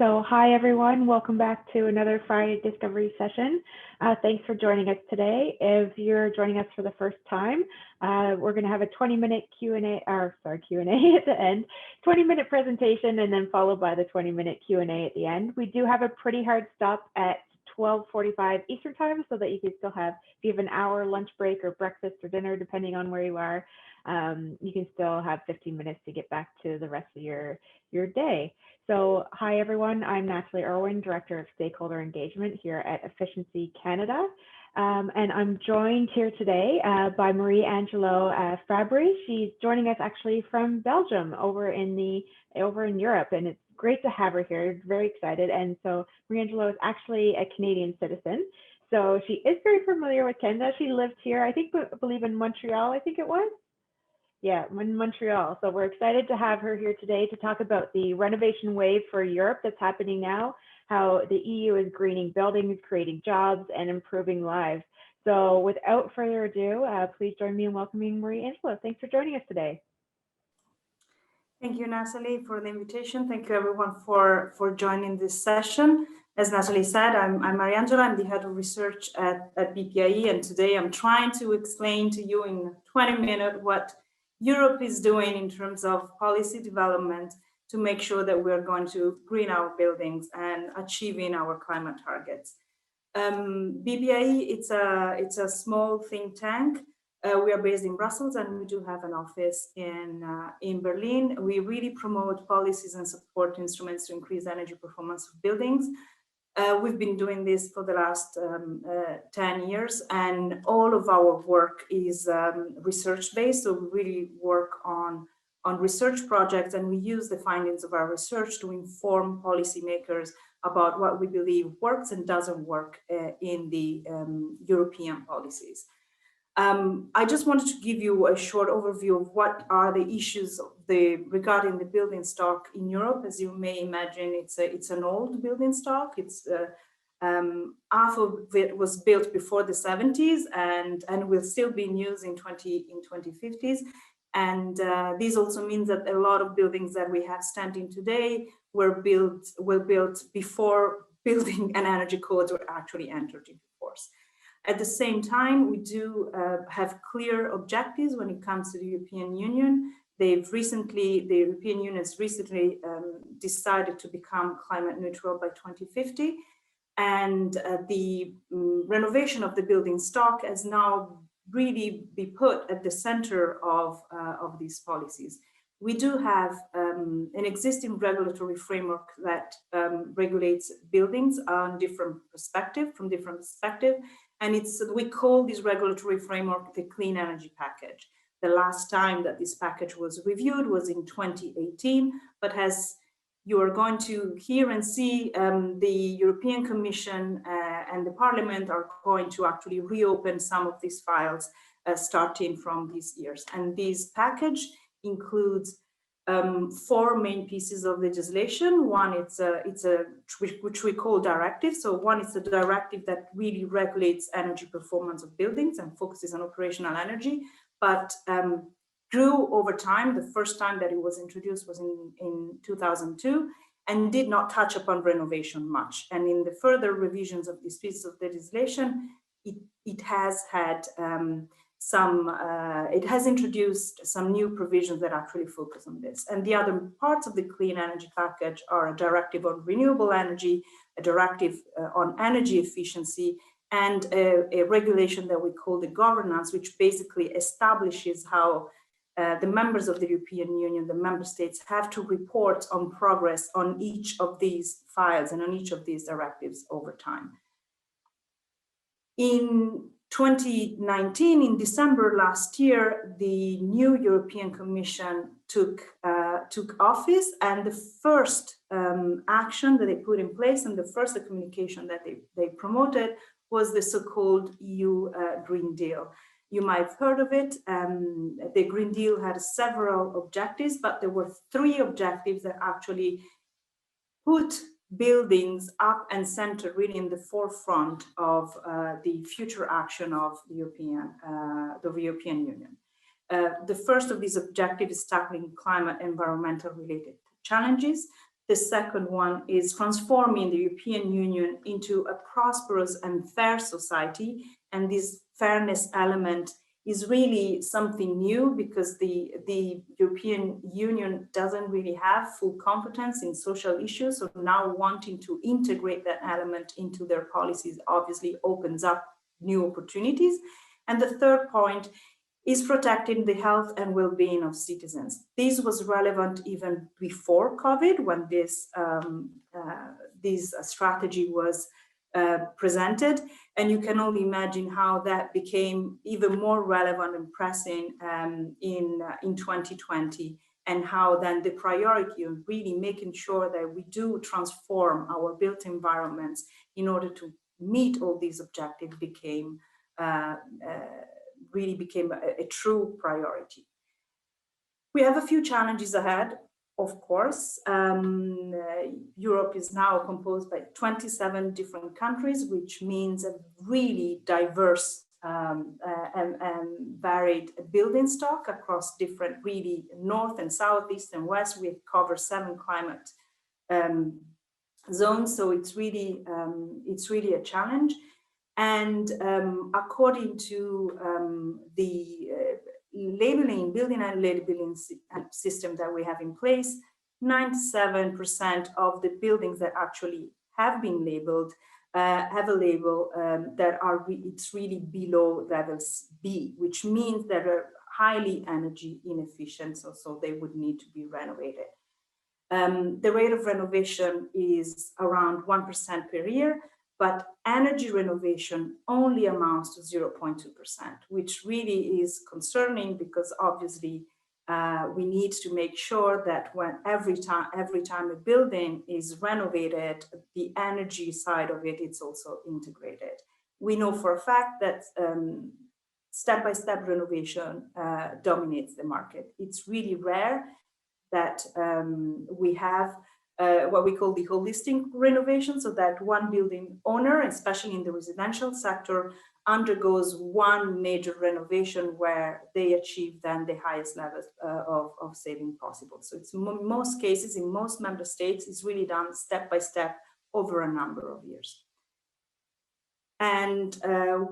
So hi everyone, welcome back to another Friday Discovery session. Thanks for joining us today. If you're joining us for the first time, we're going to have a 20-minute Q&A at the end, 20-minute presentation, and then followed by the 20-minute Q&A at the end. We do have a pretty hard stop at 12:45 Eastern time, so that you can still have, if you have an hour lunch break or breakfast or dinner, depending on where you are, you can still have 15 minutes to get back to the rest of your day. So hi everyone, I'm Natalie Irwin, Director of Stakeholder Engagement here at Efficiency Canada. And I'm joined here today by Marie-Angelo Fabry. She's joining us actually from Belgium over in Europe, and it's great to have her here. Very excited. And so Marie-Angelo is actually a Canadian citizen. So she is very familiar with Canada. She lived here, I believe in Montreal, I think it was. Yeah, in Montreal. So we're excited to have her here today to talk about the renovation wave for Europe that's happening now, how the EU is greening buildings, creating jobs, and improving lives. So without further ado, please join me in welcoming Marie-Angelo. Thanks for joining us today. Thank you, Natalie, for the invitation. Thank you, everyone, for joining this session. As Natalie said, I'm Marie-Angelo. I'm the head of research at BPIE, and today I'm trying to explain to you in 20 minutes what Europe is doing in terms of policy development to make sure that we're going to green our buildings and achieving our climate targets. BPIE, it's a small think tank. We are based in Brussels, and we do have an office in Berlin. We really promote policies and support instruments to increase energy performance of buildings. We've been doing this for the last 10 years, and all of our work is research-based. So we really work on research projects, and we use the findings of our research to inform policymakers about what we believe works and doesn't work in the European policies. I just wanted to give you a short overview of what are the issues regarding the building stock in Europe. As you may imagine, it's an old building stock. It's half of it was built before the 70s and will still be in use in 2050s. And this also means that a lot of buildings that we have standing today were built before building and energy codes were actually entered into force. At the same time, we do have clear objectives when it comes to the European Union. The European Union has recently decided to become climate neutral by 2050. And the renovation of the building stock has now really be put at the center of these policies. We do have an existing regulatory framework that regulates buildings from different perspectives. And we call this regulatory framework the Clean Energy Package. The last time that this package was reviewed was in 2018, but as you are going to hear and see, the European Commission and the Parliament are going to actually reopen some of these files starting from these years. And this package includes 4 main pieces of legislation. One, which we call directive. So one is a directive that really regulates energy performance of buildings and focuses on operational energy, but grew over time. The first time that it was introduced was in 2002 and did not touch upon renovation much. And in the further revisions of this piece of legislation, it has had it has introduced some new provisions that actually focus on this. And the other parts of the Clean Energy Package are a directive on renewable energy, a directive on energy efficiency, and a regulation that we call the governance, which basically establishes how the members of the European Union, the member states, have to report on progress on each of these files and on each of these directives over time. In 2019, in December last year, the new European Commission took office, and the first action that they put in place and the first communication that they promoted was the so-called EU Green Deal. You might have heard of it. The Green Deal had several objectives, but there were 3 objectives that actually put buildings up and center really in the forefront of the future action of the European Union. The first of these objectives is tackling climate environmental related challenges. The second one is transforming the European Union into a prosperous and fair society. And this fairness element is really something new because the European Union doesn't really have full competence in social issues. So now wanting to integrate that element into their policies obviously opens up new opportunities. And the third point is protecting the health and well-being of citizens. This was relevant even before COVID, when this strategy was presented, and you can only imagine how that became even more relevant and pressing in 2020, and how then the priority of really making sure that we do transform our built environments in order to meet all these objectives really became a true priority. We have a few challenges ahead, of course. Europe is now composed by 27 different countries, which means a really diverse and varied building stock across different, really north and south, east and west. We cover 7 climate zones, so it's really a challenge. And according to the building and labeling system that we have in place, 97% of the buildings that actually have been labeled have a label that it's really below levels B, which means that are highly energy inefficient, so they would need to be renovated. The rate of renovation is around 1% per year, but energy renovation only amounts to 0.2%, which really is concerning, because obviously we need to make sure that every time a building is renovated, the energy side of it is also integrated. We know for a fact that step-by-step renovation dominates the market. It's really rare that we have what we call the holistic renovation, so that one building owner, especially in the residential sector, undergoes one major renovation where they achieve then the highest levels of saving possible. So it's in most cases, in most member states, it's really done step by step over a number of years. And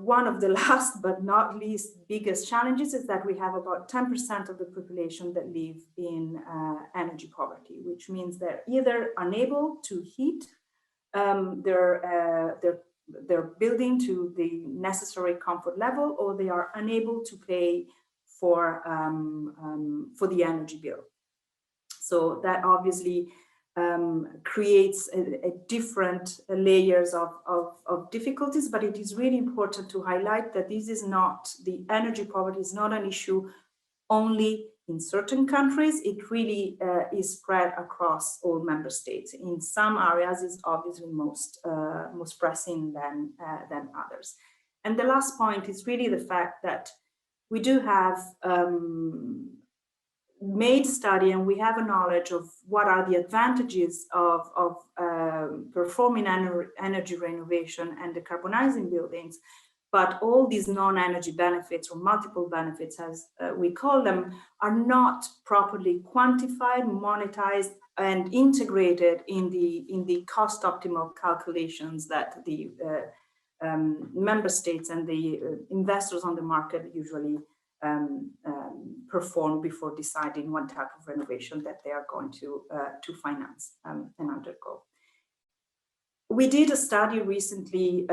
one of the last but not least biggest challenges is that we have about 10% of the population that live in energy poverty, which means they're either unable to heat their building to the necessary comfort level, or they are unable to pay for the energy bill. So that obviously creates a different layers of difficulties, but it is really important to highlight that this is not, the energy poverty is not an issue only in certain countries. It really is spread across all member states. In some areas, it's obviously most pressing than others. And the last point is really the fact that we do have made study, and we have a knowledge of what are the advantages of performing energy renovation and decarbonizing buildings, but all these non-energy benefits, or multiple benefits as we call them, are not properly quantified, monetized, and integrated in the cost optimal calculations that the member states and the investors on the market usually perform before deciding what type of renovation that they are going to finance and undergo. We did a study recently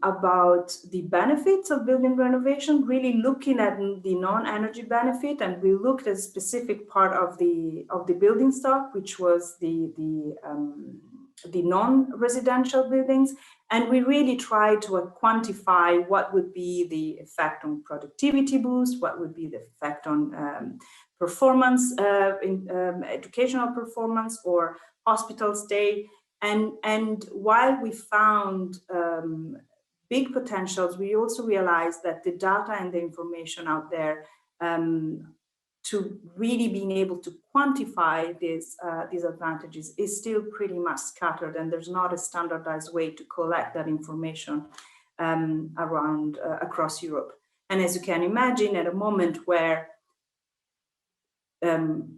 about the benefits of building renovation, really looking at the non-energy benefit, and we looked at a specific part of the building stock, which was the non-residential buildings, and we really tried to quantify what would be the effect on productivity boost, what would be the effect on performance, educational performance, or hospital stay. And while we found big potentials, we also realized that the data and the information out there to really being able to quantify these advantages is still pretty much scattered, and there's not a standardized way to collect that information across Europe. And as you can imagine, at a moment where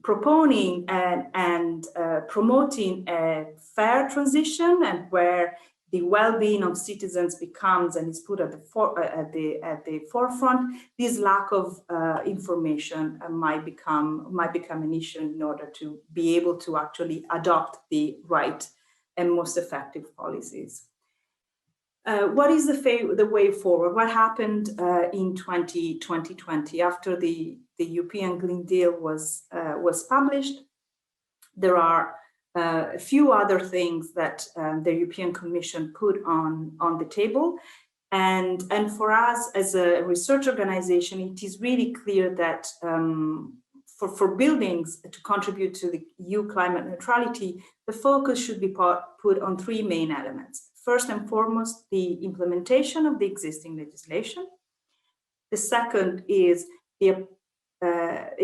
proponing and promoting a fair transition, and where the well-being of citizens becomes and is put at the forefront, this lack of information might become an issue in order to be able to actually adopt the right and most effective policies. What is the way forward? What happened in 2020 after the European Green Deal was published? There are a few other things that the European Commission put on the table. And for us as a research organization, it is really clear that for buildings to contribute to the EU climate neutrality, the focus should be put on three main elements. First and foremost, the implementation of the existing legislation. The second is the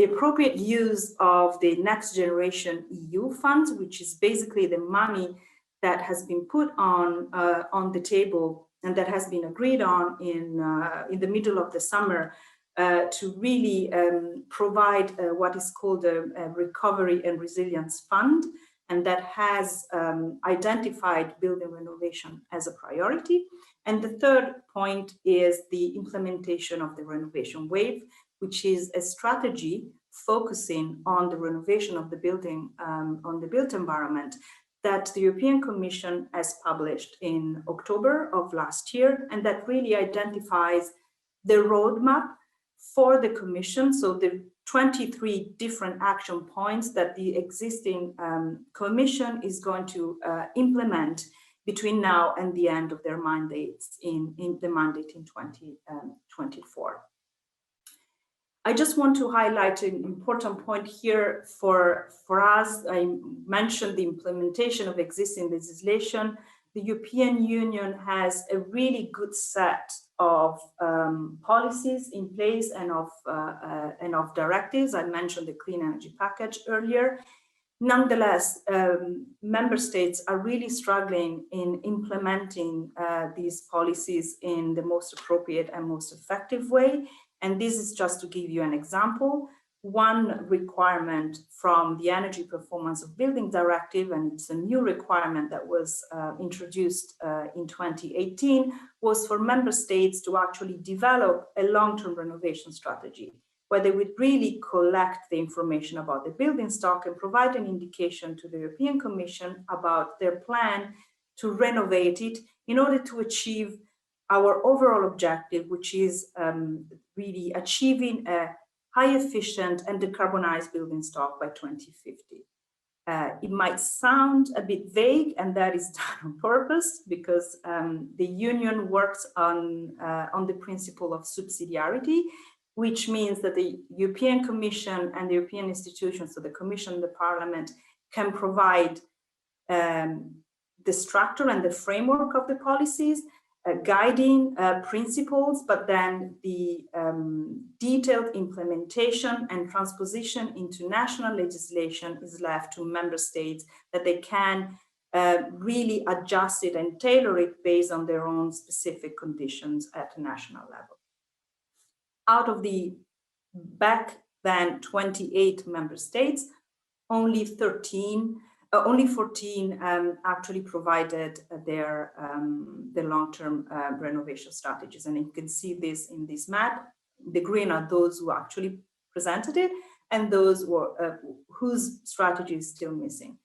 appropriate use of the Next Generation EU funds, which is basically the money that has been put on the table and that has been agreed on in the middle of the summer to really provide what is called a recovery and resilience fund, and that has identified building renovation as a priority. And the third point is the implementation of the Renovation Wave, which is a strategy focusing on the renovation of the building, on the built environment, that the European Commission has published in October of last year, and that really identifies the roadmap for the Commission, so the 23 different action points that the existing Commission is going to implement between now and the end of their mandates in the mandate in 2024. I just want to highlight an important point here for us. I mentioned the implementation of existing legislation. The European Union has a really good set of policies in place and of directives. I mentioned the Clean Energy Package earlier. Nonetheless, member states are really struggling in implementing these policies in the most appropriate and most effective way. And this is just to give you an example. One requirement from the Energy Performance of Building Directive, and it's a new requirement that was introduced in 2018, was for member states to actually develop a long-term renovation strategy, where they would really collect the information about the building stock and provide an indication to the European Commission about their plan to renovate it in order to achieve our overall objective, which is really achieving a high efficient and decarbonized building stock by 2050. It might sound a bit vague, and that is done on purpose because the Union works on the principle of subsidiarity, which means that the European Commission and the European institutions, so the Commission and the Parliament, can provide the structure and the framework of the policies, guiding principles, but then the detailed implementation and transposition into national legislation is left to member states, that they can really adjust it and tailor it based on their own specific conditions at a national level. Out of the back then 28 member states, only 14 actually provided their long-term renovation strategies. And you can see this in this map. The green are those who actually presented it, and those whose strategy is still missing.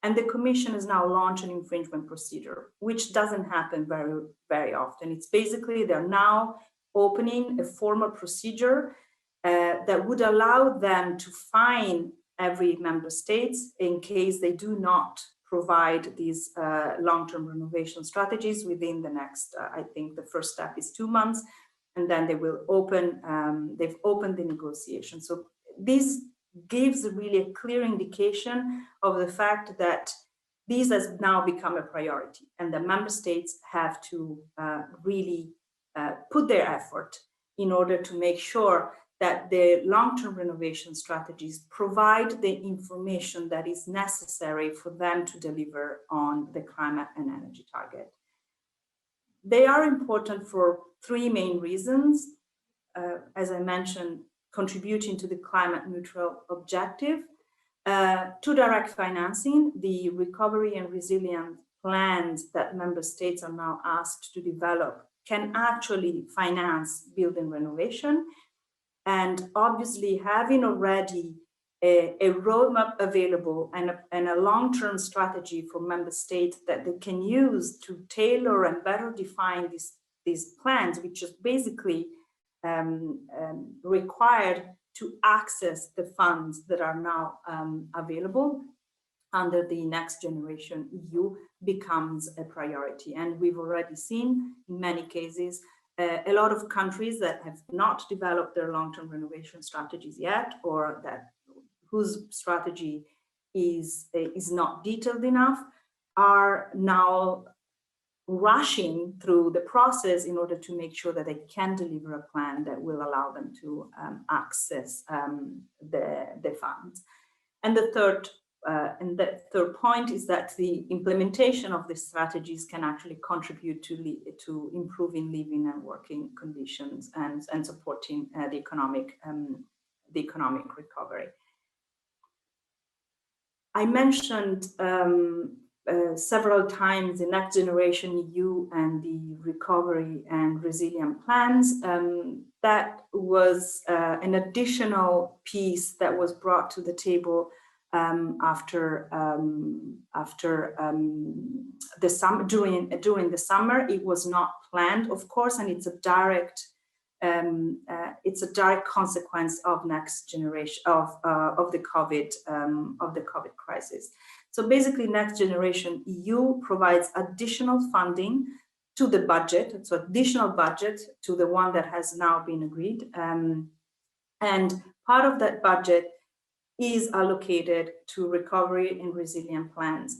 And the Commission has now launched an infringement procedure, which doesn't happen very, very often. It's basically they're now opening a formal procedure that would allow them to fine every member states in case they do not provide these long-term renovation strategies within the next, I think the first step is 2 months, and then they will open, they've opened the negotiation. So this gives really a clear indication of the fact that these has now become a priority, and the member states have to really put their effort in order to make sure that the long-term renovation strategies provide the information that is necessary for them to deliver on the climate and energy target. They are important for 3 main reasons. As I mentioned, contributing to the climate neutral objective. To direct financing, the recovery and resilience plans that member states are now asked to develop can actually finance building renovation. And obviously having already a roadmap available and a long-term strategy for member states that they can use to tailor and better define these plans, which is basically required to access the funds that are now available under the Next Generation EU, becomes a priority. And we've already seen in many cases a lot of countries that have not developed their long-term renovation strategies yet, or that whose strategy is not detailed enough, are now rushing through the process in order to make sure that they can deliver a plan that will allow them to access the funds. And the third point is that the implementation of the strategies can actually contribute to improving living and working conditions and supporting the economic recovery. I mentioned several times the Next Generation EU and the recovery and resilient plans. That was an additional piece that was brought to the table after the summer, during the summer. It was not planned, of course, and it's a direct consequence of Next Generation of the COVID crisis. So basically, Next Generation EU provides additional funding to the budget, so additional budget to the one that has now been agreed, and part of that budget is allocated to recovery and resilient plans.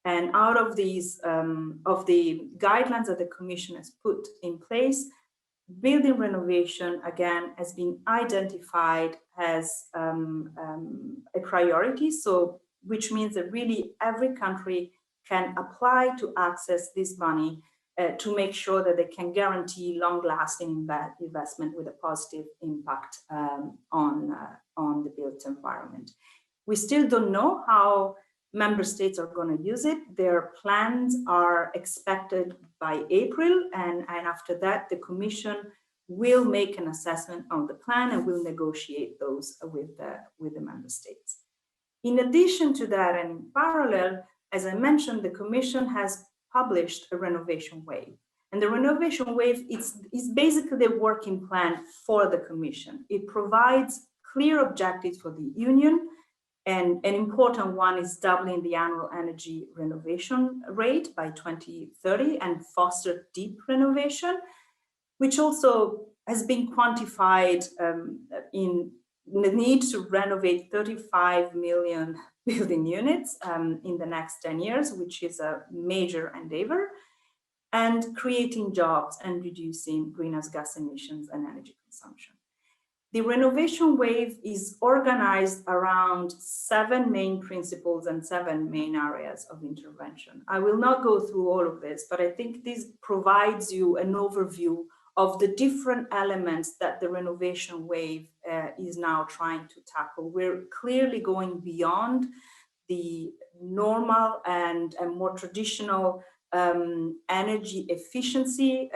And out of these, of the guidelines that the Commission has put in place, building renovation, again, has been identified as a priority. So, which means that really every country can apply to access this money to make sure that they can guarantee long-lasting investment with a positive impact on the built environment. We still don't know how member states are going to use it. Their plans are expected by April, and after that, the Commission will make an assessment on the plan and will negotiate those with the member states. In addition to that, and in parallel, as I mentioned, the Commission has published a Renovation Wave. And the Renovation Wave is basically the working plan for the Commission. It provides clear objectives for the Union, and an important one is doubling the annual energy renovation rate by 2030 and foster deep renovation, which also has been quantified in the need to renovate 35 million building units in the next 10 years, which is a major endeavor, and creating jobs and reducing greenhouse gas emissions and energy consumption. The Renovation Wave is organized around 7 main principles and 7 main areas of intervention. I will not go through all of this, but I think this provides you an overview of the different elements that the Renovation Wave is now trying to tackle. We're clearly going beyond the normal and more traditional energy efficiency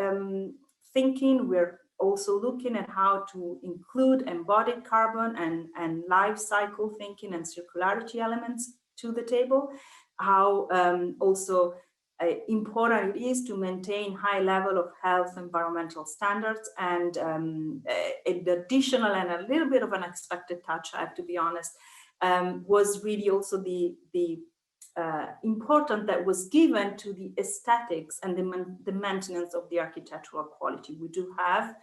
thinking. We're also looking at how to include embodied carbon and life cycle thinking and circularity elements to the table. How also important it is to maintain high level of health environmental standards, and an additional and a little bit of an unexpected touch, I have to be honest, was really also the important that was given to the aesthetics and the maintenance of the architectural quality. We do have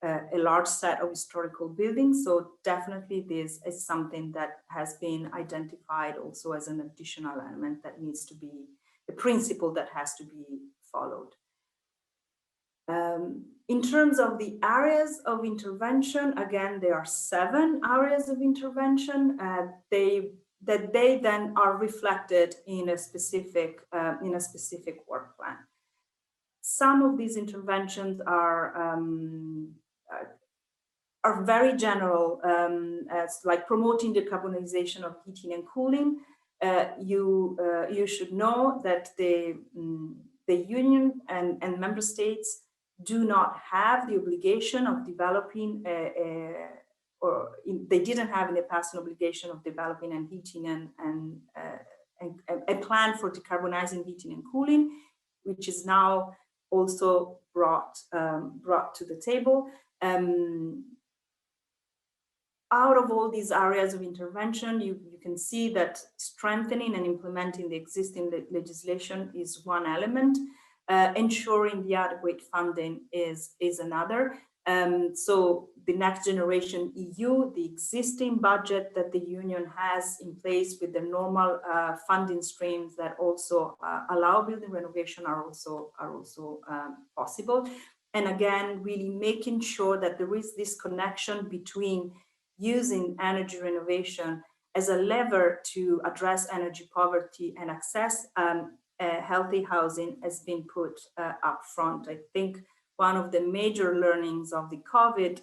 a large set of historical buildings, so definitely this is something that has been identified also as an additional element that needs to be a principle that has to be followed. In terms of the areas of intervention, again, there are 7 areas of intervention. They then are reflected in a specific work plan. Some of these interventions are are very general, as like promoting decarbonization of heating and cooling. You should know that the union and member states do not have the obligation of developing they didn't have in the past an obligation of developing and heating and a plan for decarbonizing heating and cooling, which is now also brought to the table. Out of all these areas of intervention, you can see that strengthening and implementing the existing legislation is one element. Ensuring the adequate funding is another. So the Next Generation EU, the existing budget that the Union has in place with the normal funding streams that also allow building renovation are also possible. And again, really making sure that there is this connection between using energy renovation as a lever to address energy poverty and access healthy housing has been put up front. I think one of the major learnings of the COVID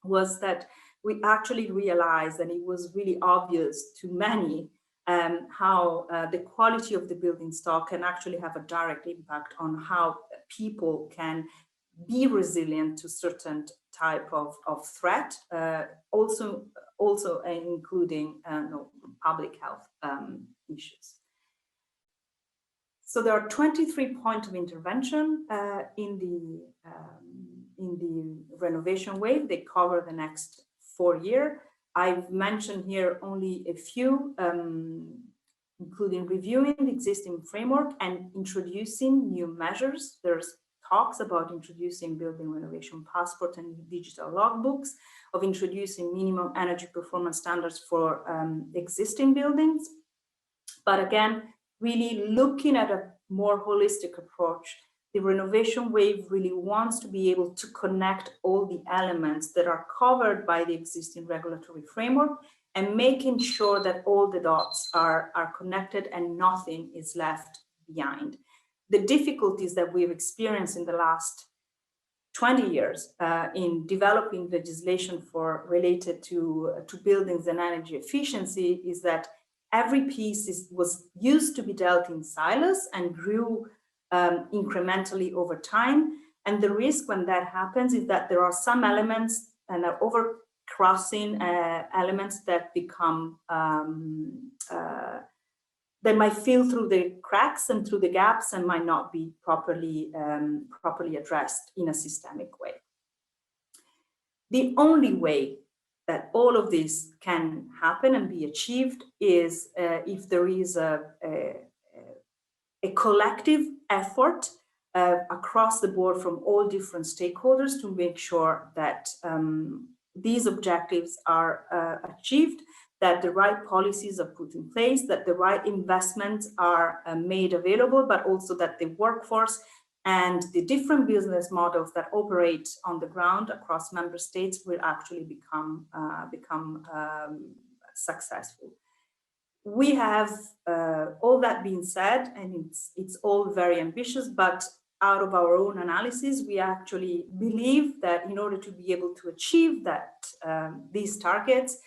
was that we actually realized, and it was really obvious to many, how the quality of the building stock can actually have a direct impact on how people can be resilient to certain type of threat, also including public health issues. So there are 23 points of intervention in the renovation wave. They cover the next 4 years. I've mentioned here only a few, including reviewing the existing framework and introducing new measures. There's talks about introducing building renovation passport and digital logbooks, of introducing minimum energy performance standards for existing buildings. But again, really looking at a more holistic approach. The renovation wave really wants to be able to connect all the elements that are covered by the existing regulatory framework and making sure that all the dots are connected and nothing is left behind. The difficulties that we've experienced in the last 20 years in developing legislation related to buildings and energy efficiency is that every piece was used to be dealt in silos and grew incrementally over time. And the risk when that happens is that there are some elements and are overcrossing elements that become they might fill through the cracks and through the gaps and might not be properly addressed in a systemic way. The only way that all of this can happen and be achieved is if there is a collective effort across the board from all different stakeholders to make sure that these objectives are achieved, that the right policies are put in place, that the right investments are made available, but also that the workforce and the different business models that operate on the ground across member states will actually become successful. We have all that being said, and it's all very ambitious, but out of our own analysis, we actually believe that in order to be able to achieve that these targets,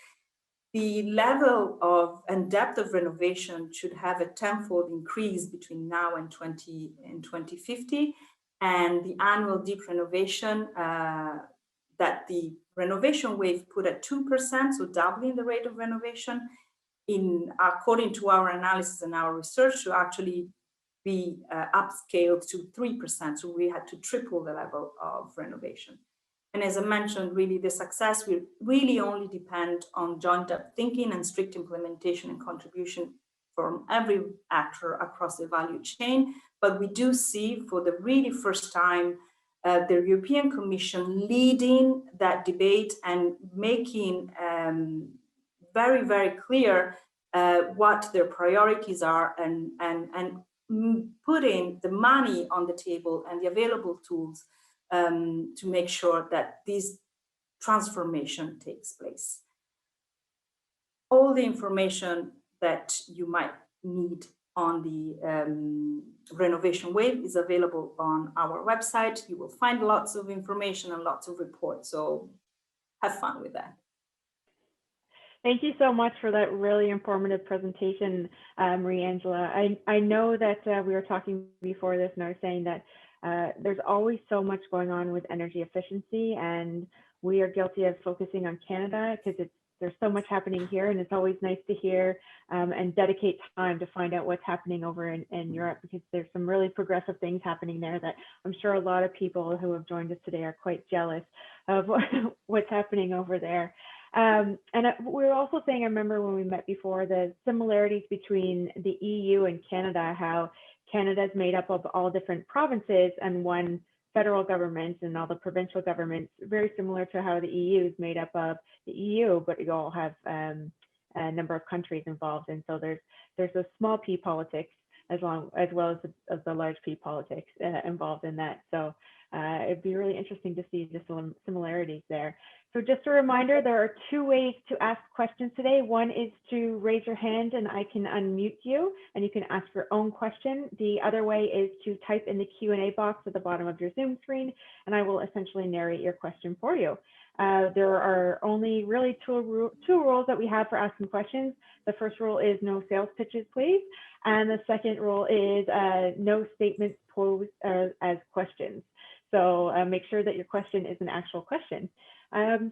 the level of and depth of renovation should have a tenfold increase between now and 2050, and the annual deep renovation that the renovation wave put at 2%, so doubling the rate of renovation, according to our analysis and our research, to actually be upscaled to 3%. So we had to triple the level of renovation. And as I mentioned, really the success will really only depend on joined-up thinking and strict implementation and contribution from every actor across the value chain. But we do see for the really first time the European Commission leading that debate and making very, very clear what their priorities are and putting the money on the table and the available tools to make sure that this transformation takes place. All the information that you might need on the renovation wave is available on our website. You will find lots of information and lots of reports. So have fun with that. Thank you so much for that really informative presentation, Marie-Angela. I know that we were talking before this, and I was saying that there's always so much going on with energy efficiency, and we are guilty of focusing on Canada because there's so much happening here, and it's always nice to hear and dedicate time to find out what's happening over in Europe, because there's some really progressive things happening there that I'm sure a lot of people who have joined us today are quite jealous of what's happening over there. And we were also saying, I remember when we met before, the similarities between the EU and Canada, how Canada is made up of all different provinces and one federal government and all the provincial governments, very similar to how the EU is made up of the EU, but you all have a number of countries involved. And so there's a small p politics as well as the large p politics involved in that. So it'd be really interesting to see the similarities there. So just a reminder, there are two ways to ask questions today. One is to raise your hand and I can unmute you and you can ask your own question. The other way is to type in the Q&A box at the bottom of your Zoom screen and I will essentially narrate your question for you. There are only really two rules that we have for asking questions. The first rule is no sales pitches, please. And the second rule is no statements posed as questions. So make sure that your question is an actual question.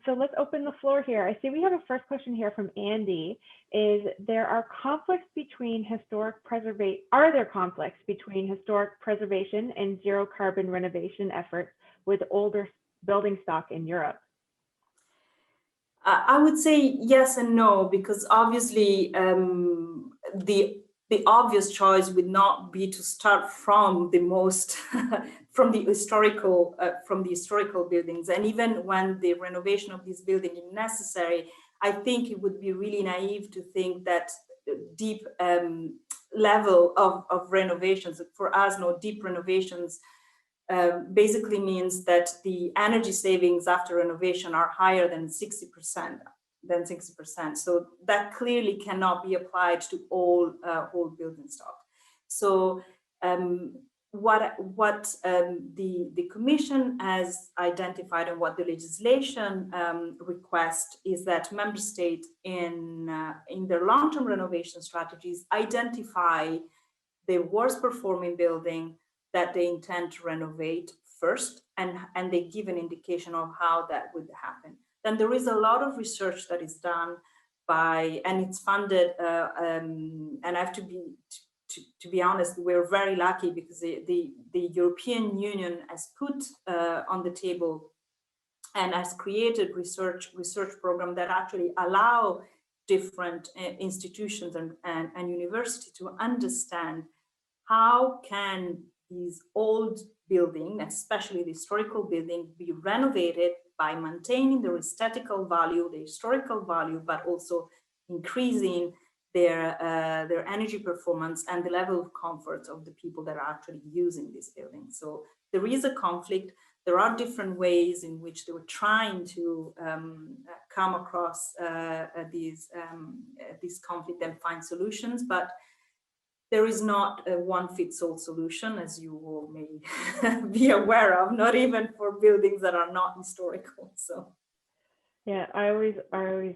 So let's open the floor here. I see we have a first question here from Andy. Are there conflicts between historic preservation and zero carbon renovation efforts with older building stock in Europe? I would say yes and no, because obviously the obvious choice would not be to start from the most from the historical buildings. And even when the renovation of these buildings is necessary, I think it would be really naive to think that deep level of renovations, for us, no, deep renovations basically means that the energy savings after renovation are higher than 60%. So that clearly cannot be applied to all building stock. So what the Commission has identified and what the legislation requests is that member states in their long-term renovation strategies identify the worst performing building that they intend to renovate first, and they give an indication of how that would happen. Then there is a lot of research that is done and it's funded, and I have to be honest, we're very lucky because the European Union has put on the table and has created research program that actually allow different institutions and universities to understand how can these old buildings, especially the historical building, be renovated by maintaining their aesthetical value, the historical value, but also increasing their energy performance and the level of comfort of the people that are actually using this building. So there is a conflict. There are different ways in which they were trying to come across this conflict and find solutions, but there is not a one-fits-all solution, as you all may be aware of, not even for buildings that are not historical. So, yeah, I always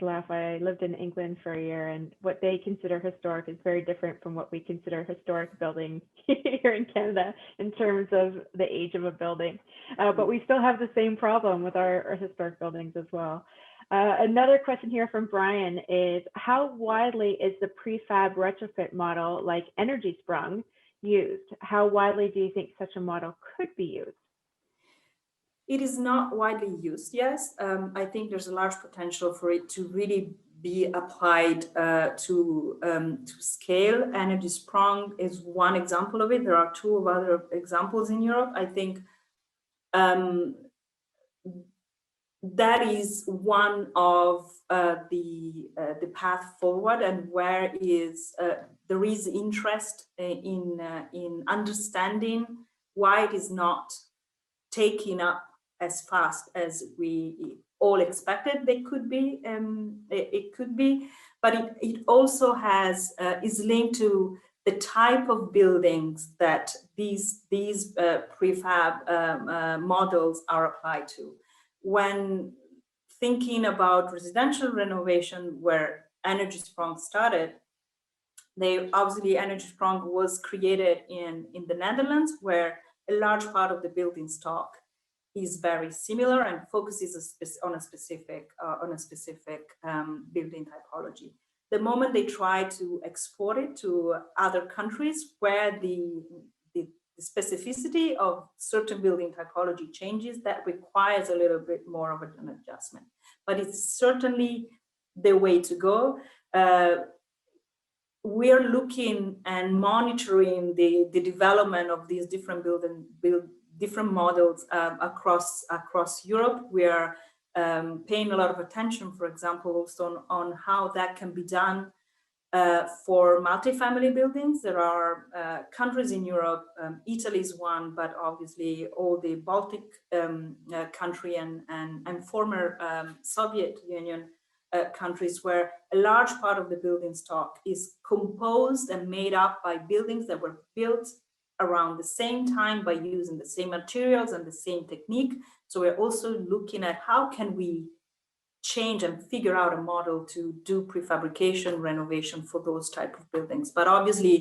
laugh. I lived in England for a year, and what they consider historic is very different from what we consider historic buildings here in Canada in terms of the age of a building. But we still have the same problem with our historic buildings as well. Another question here from Brian is, how widely is the prefab retrofit model like Energy Sprung used? How widely do you think such a model could be used? It is not widely used, yes. I think there's a large potential for it to really be applied to scale. Energy Sprung is one example of it. There are two other examples in Europe. I think that is one of the path forward, and where there is interest in understanding why it is not taking up as fast as we all expected it could be, but it also is linked to the type of buildings that these prefab models are applied to. When thinking about residential renovation, where Energy Sprong started, Energy Sprong was created in the Netherlands, where a large part of the building stock is very similar and focuses on a specific building typology. The moment they try to export it to other countries where the specificity of certain building typology changes, that requires a little bit more of an adjustment. But it's certainly the way to go. We are looking and monitoring the development of these different different models across Europe. We are paying a lot of attention, for example, also on how that can be done for multifamily buildings. There are countries in Europe, Italy is one, but obviously all the Baltic country and former Soviet Union countries, where a large part of the building stock is composed and made up by buildings that were built around the same time by using the same materials and the same technique. So we're also looking at how can we change and figure out a model to do prefabrication renovation for those type of buildings. But obviously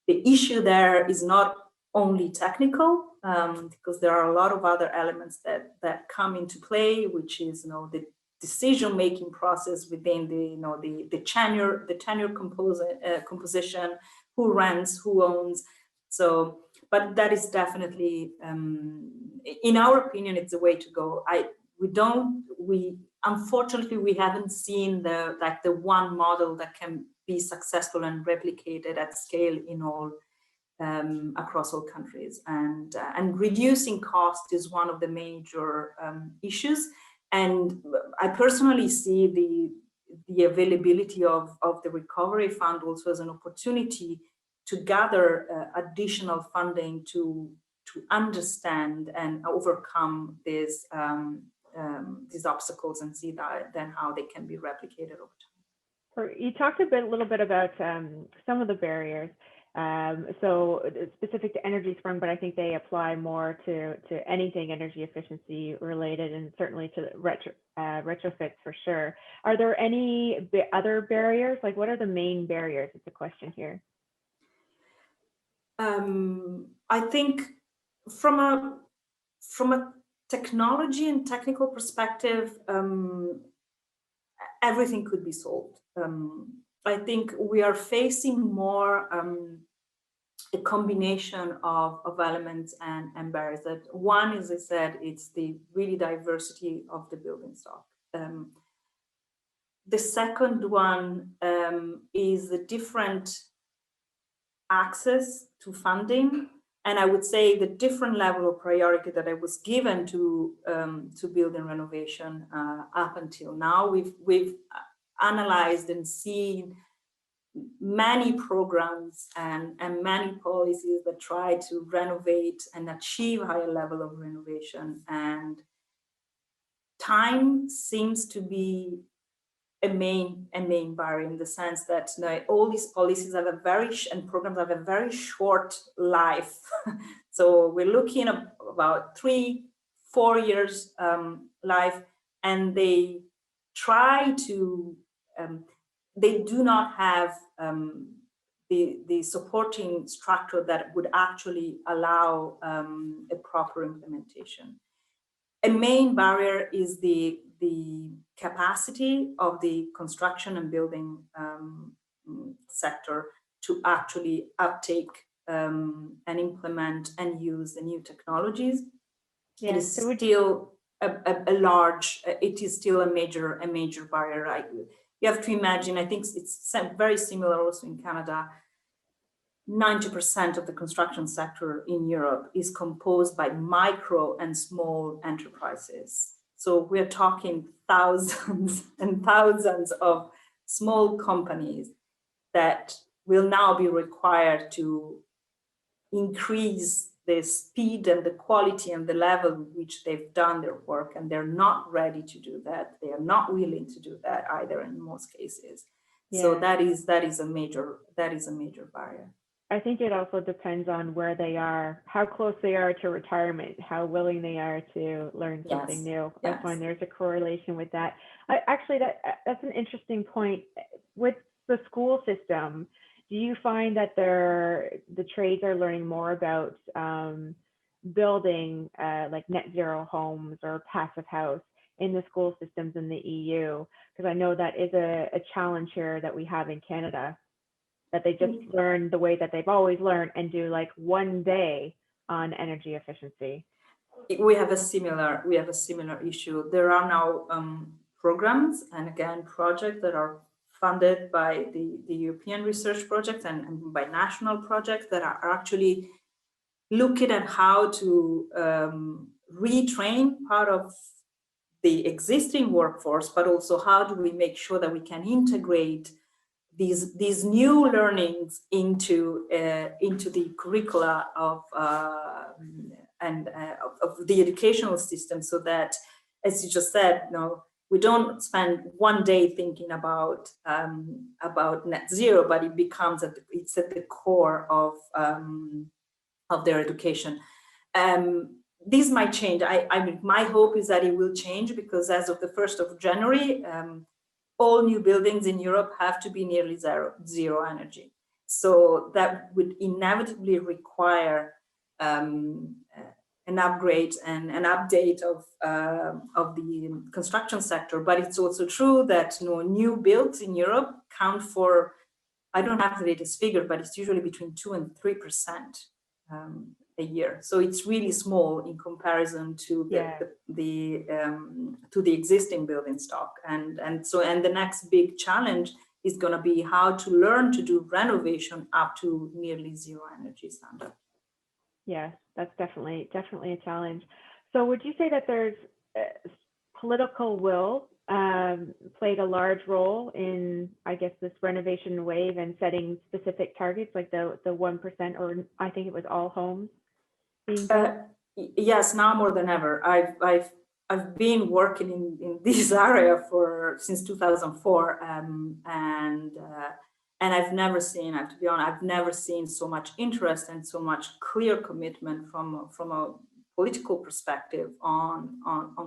the issue there is not only technical, because there are a lot of other elements that come into play, which is the decision-making process within the tenure composition, who rents, who owns. So, but that is definitely, in our opinion, it's the way to go. Unfortunately, we haven't seen the one model that can be successful and replicated at scale in all across all countries. And reducing cost is one of the major issues. And I personally see the availability of the recovery fund also as an opportunity to gather additional funding to understand and overcome these obstacles and see then how they can be replicated over time. You talked a little bit about some of the barriers. So specific to Energy Sprong, but I think they apply more to anything energy efficiency related, and certainly to retrofits for sure. Are there any other barriers? Like, what are the main barriers? It's a question here. I think from a technology and technical perspective, everything could be solved. I think we are facing more a combination of elements and barriers. That one, as I said, it's the really diversity of the building stock. The second one is the different access to funding, and I would say the different level of priority that I was given to building renovation up until now. We've analyzed and seen many programs and many policies that try to renovate and achieve higher level of renovation, and time seems to be a main barrier, in the sense that all these policies have and programs have a very short life. So we're looking at about 3-4 years life, and they try to they do not have the supporting structure that would actually allow a proper implementation. A main barrier is the capacity of the construction and building sector to actually uptake and implement and use the new technologies. Yeah, it is still it is still a major barrier. Right? You have to imagine, I think it's very similar also in Canada. 90% of the construction sector in Europe is composed by micro and small enterprises. So we're talking thousands and thousands of small companies that will now be required to increase the speed and the quality and the level with which they've done their work, and they're not ready to do that. They are not willing to do that either in most cases. Yeah. So that is a major barrier. I think it also depends on where they are, how close they are to retirement, how willing they are to learn something Yes, new. I yes. find there's a correlation with that. Actually, that's an interesting point. With the school system, do you find that the trades are learning more about building like net zero homes or passive house in the school systems in the EU? Because I know that is a challenge here that we have in Canada, that they just learn the way that they've always learned and do like one day on energy efficiency. We have a similar issue. There are now programs and again projects that are funded by the European research projects and by national projects that are actually looking at how to retrain part of the existing workforce, but also how do we make sure that we can integrate these new learnings into the curricula of the educational system, so that, as you just said, we don't spend one day thinking about net zero, but it's at the core of their education. This might change. I mean, my hope is that it will change, because as of the 1st of January, all new buildings in Europe have to be nearly zero energy. So that would inevitably require an upgrade and an update of the construction sector. But it's also true that new builds in Europe count for, I don't have the latest figure, but it's usually between 2 and 3% a year. So it's really small in comparison to the existing building stock. And the next big challenge is going to be how to learn to do renovation up to nearly zero energy standard. Yeah, that's definitely a challenge. So would you say that there's political will played a large role in, I guess, this renovation wave and setting specific targets, like the 1%, or I think it was all homes being built? Yes, now more than ever. I've been working in this area since 2004, and I've never seen, I have to be honest, I've never seen so much interest and so much clear commitment from a political perspective on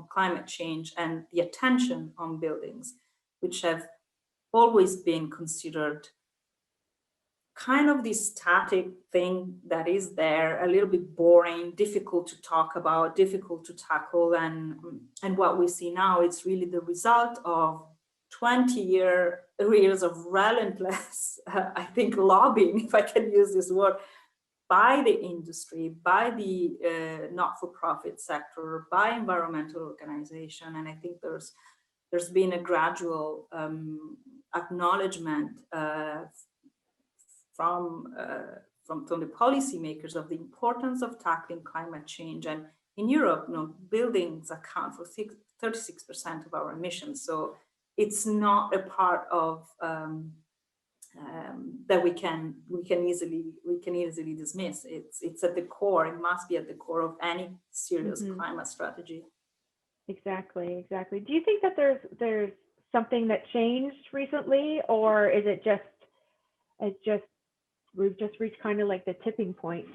climate change and the attention on buildings, which have always been considered kind of this static thing that is there, a little bit boring, difficult to talk about, difficult to tackle. And what we see now, it's really the result of 20 years of relentless, I think, lobbying, if I can use this word, by the industry, by the not-for-profit sector, by environmental organization. And I think there's been a gradual acknowledgement from the policymakers of the importance of tackling climate change. And in Europe, buildings account for 36% of our emissions. So it's not a part of that we can easily dismiss. It's at the core. It must be at the core of any serious climate strategy. Exactly. Do you think that there's something that changed recently, or is it just we've just reached kind of like the tipping point,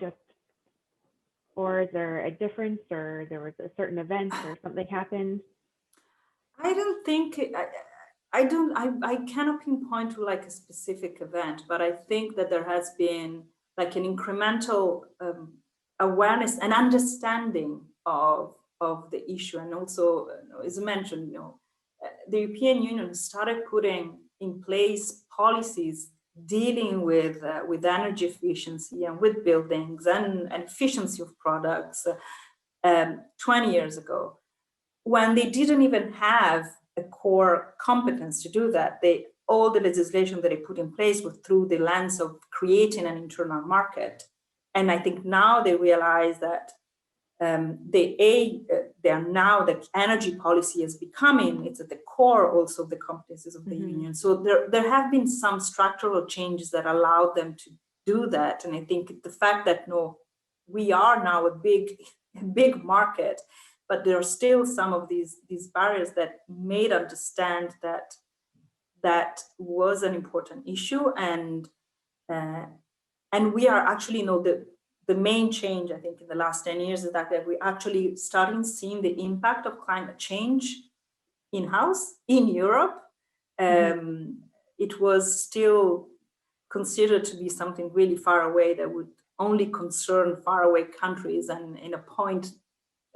or is there a difference, or there was a certain event or something happened? I don't think I cannot pinpoint to like a specific event, but I think that there has been like an incremental awareness and understanding of the issue. And also, as I mentioned, the European Union started putting in place policies dealing with energy efficiency and with buildings and efficiency of products 20 years ago, when they didn't even have a core competence to do that. All the legislation that they put in place was through the lens of creating an internal market. And I think now they realize that they are now the energy policy is becoming, it's at the core also of the competencies of the union. So there have been some structural changes that allowed them to do that. And I think the fact that we are now a big market, but there are still some of these barriers that made understand that was an important issue, and And we are actually, the main change, I think, in the last 10 years is that we're actually starting seeing the impact of climate change in-house in Europe. It was still considered to be something really far away that would only concern faraway countries and in a point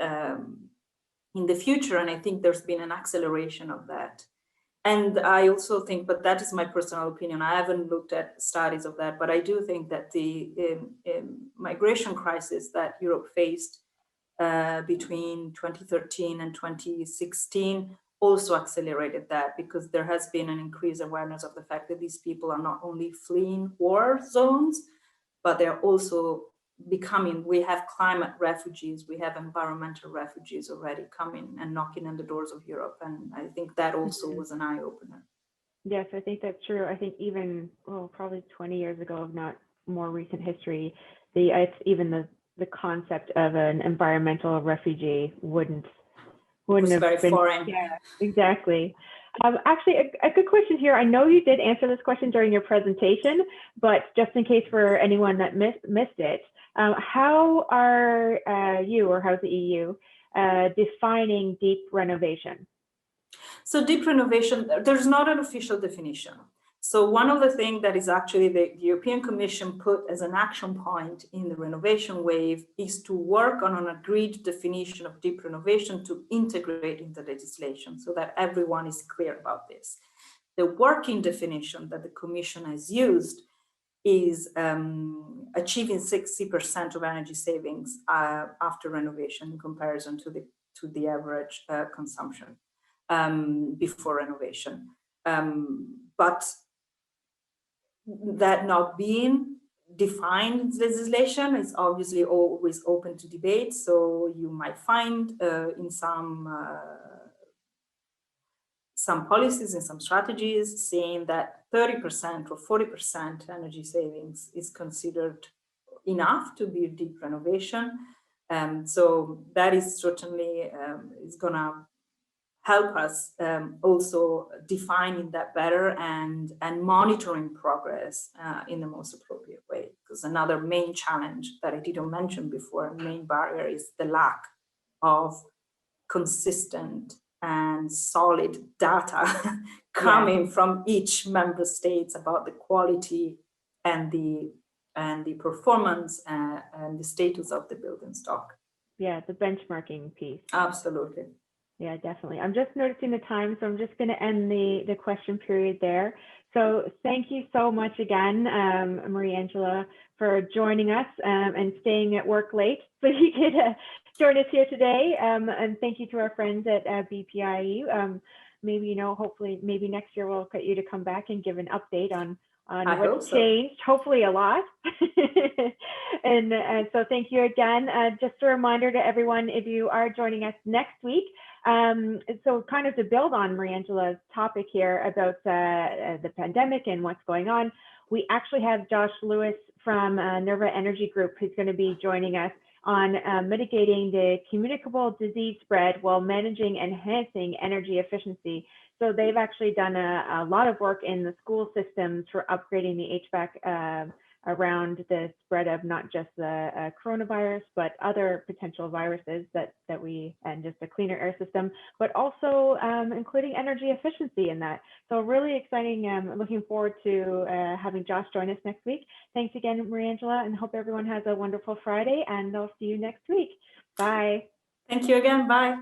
in the future. And I think there's been an acceleration of that. And I also think, but that is my personal opinion, I haven't looked at studies of that, but I do think that the migration crisis that Europe faced between 2013 and 2016 also accelerated that, because there has been an increased awareness of the fact that these people are not only fleeing war zones, but they're also becoming, we have climate refugees, we have environmental refugees already coming and knocking on the doors of Europe. And I think that also was an eye-opener. Yes, I think that's true. I think even, probably 20 years ago, if not more recent history, it's even the concept of an environmental refugee wouldn't have very been foreign. Yeah, exactly. Actually, a good question here. I know you did answer this question during your presentation, but just in case for anyone that missed it, how are you, or how's the EU defining deep renovation? So deep renovation, there's not an official definition. So one of the things that is actually the European Commission put as an action point in the renovation wave is to work on an agreed definition of deep renovation to integrate into legislation so that everyone is clear about this. The working definition that the Commission has used is achieving 60% of energy savings after renovation in comparison to the average consumption before renovation. But that not being defined in legislation is obviously always open to debate. So you might find in some policies and some strategies saying that 30% or 40% energy savings is considered enough to be deep renovation. So that is certainly is gonna help us also defining that better and monitoring progress in the most appropriate way. Because another main challenge that I didn't mention before, main barrier, is the lack of consistent and solid data coming from each member states about the quality and the performance and the status of the building stock. Yeah, the benchmarking piece. Absolutely. Yeah, definitely. I'm just noticing the time, so I'm just going to end the question period there. So thank you so much again, Mariangela, for joining us and staying at work late so you could join us here today. And thank you to our friends at BPIE. Maybe, hopefully, maybe next year we'll get you to come back and give an update on what's changed, hopefully a lot. And so thank you again. Just a reminder to everyone, if you are joining us next week, so kind of to build on Mariangela's topic here about the pandemic and what's going on, we actually have Josh Lewis from Nerva Energy Group who's going to be joining us on mitigating the communicable disease spread while managing and enhancing energy efficiency. So they've actually done a lot of work in the school systems for upgrading the HVAC around the spread of not just the coronavirus, but other potential viruses and just a cleaner air system, but also including energy efficiency in that. So really exciting. Looking forward to having Josh join us next week. Thanks again, Mariangela, and hope everyone has a wonderful Friday, and I'll see you next week. Bye. Thank you again. Bye.